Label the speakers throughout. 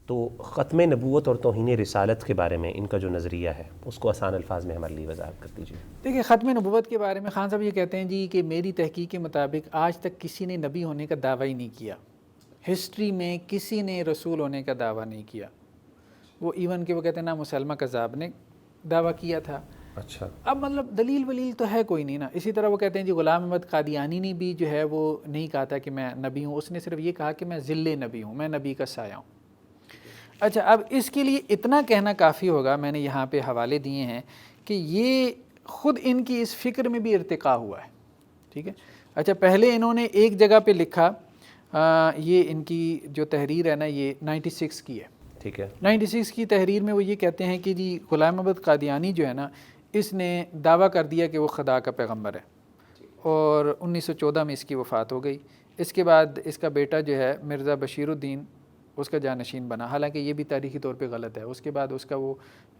Speaker 1: تو ختم نبوت اور توہین رسالت کے بارے میں ان کا جو نظریہ ہے اس کو آسان الفاظ میں ہمارے لیے وضاحت کر دیجیے۔
Speaker 2: دیکھیں، ختم نبوت کے بارے میں خان صاحب یہ کہتے ہیں جی کہ میری تحقیق کے مطابق آج تک کسی نے نبی ہونے کا دعویٰ ہی نہیں کیا، ہسٹری میں کسی نے رسول ہونے کا دعویٰ نہیں کیا۔ وہ ایون کہ وہ کہتے ہیں نا مسلمہ کذاب نے دعویٰ کیا تھا۔
Speaker 1: اچھا،
Speaker 2: اب مطلب دلیل ولیل تو ہے کوئی نہیں نا۔ اسی طرح وہ کہتے ہیں جی غلام احمد قادیانی نے بھی جو ہے وہ نہیں کہا تھا کہ میں نبی ہوں، اس نے صرف یہ کہا کہ میں ذل نبی ہوں، میں نبی کا سایہ ہوں۔ اچھا، اب اس کے لیے اتنا کہنا کافی ہوگا، میں نے یہاں پہ حوالے دیے ہیں کہ یہ خود ان کی اس فکر میں بھی ارتقاء ہوا ہے، ٹھیک ہے۔ اچھا، پہلے انہوں نے ایک جگہ پہ لکھا، یہ ان کی جو تحریر ہے نا یہ 96 کی ہے،
Speaker 1: ٹھیک ہے۔
Speaker 2: 96 کی تحریر میں وہ یہ کہتے ہیں کہ جی غلام احمد قادیانی جو ہے نا اس نے دعویٰ کر دیا کہ وہ خدا کا پیغمبر ہے، اور 1914 میں اس کی وفات ہو گئی۔ اس کے بعد اس کا بیٹا جو ہے مرزا بشیر الدین اس کا جانشین بنا، حالانکہ یہ بھی تاریخی طور پہ غلط ہے۔ اس کے بعد اس کا وہ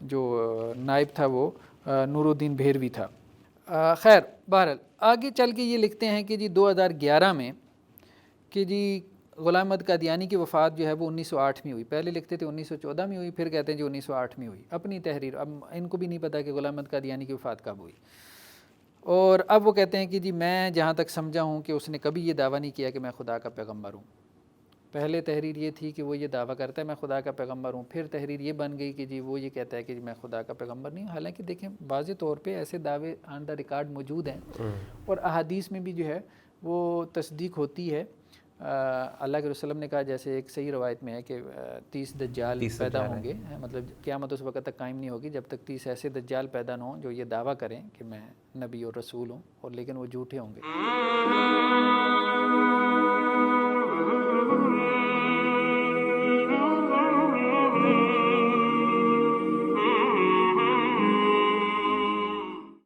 Speaker 2: جو نائب تھا وہ نور الدین بھیروی تھا۔ خیر، بہرحال آگے چل کے یہ لکھتے ہیں کہ جی 2011 میں کہ جی غلام احمد قادیانی کی وفات جو ہے وہ 1908 میں ہوئی۔ پہلے لکھتے تھے 1914 میں ہوئی، پھر کہتے ہیں جی 1908 میں ہوئی، اپنی تحریر۔ اب ان کو بھی نہیں پتا کہ غلام احمد قادیانی کی وفات کب ہوئی۔ اور اب وہ کہتے ہیں کہ جی میں جہاں تک سمجھا ہوں کہ اس نے کبھی یہ دعویٰ نہیں کیا کہ میں خدا کا پیغمبر ہوں۔ پہلے تحریر یہ تھی کہ وہ یہ دعویٰ کرتا ہے میں خدا کا پیغمبر ہوں، پھر تحریر یہ بن گئی کہ جی وہ یہ کہتا ہے کہ میں خدا کا پیغمبر نہیں ہوں۔ حالانکہ دیکھیں واضح طور پہ ایسے دعوے آن دا ریکارڈ موجود ہیں، اور احادیث میں بھی جو ہے وہ تصدیق ہوتی ہے۔ اللہ کے رسول نے کہا، جیسے ایک صحیح روایت میں ہے کہ 30 دجال پیدا ہوں گے، مطلب قیامت اس وقت تک قائم نہیں ہوگی جب تک 30 ایسے دجال پیدا نہ ہوں جو یہ دعویٰ کریں کہ میں نبی اور رسول ہوں، اور لیکن وہ جھوٹے ہوں گے۔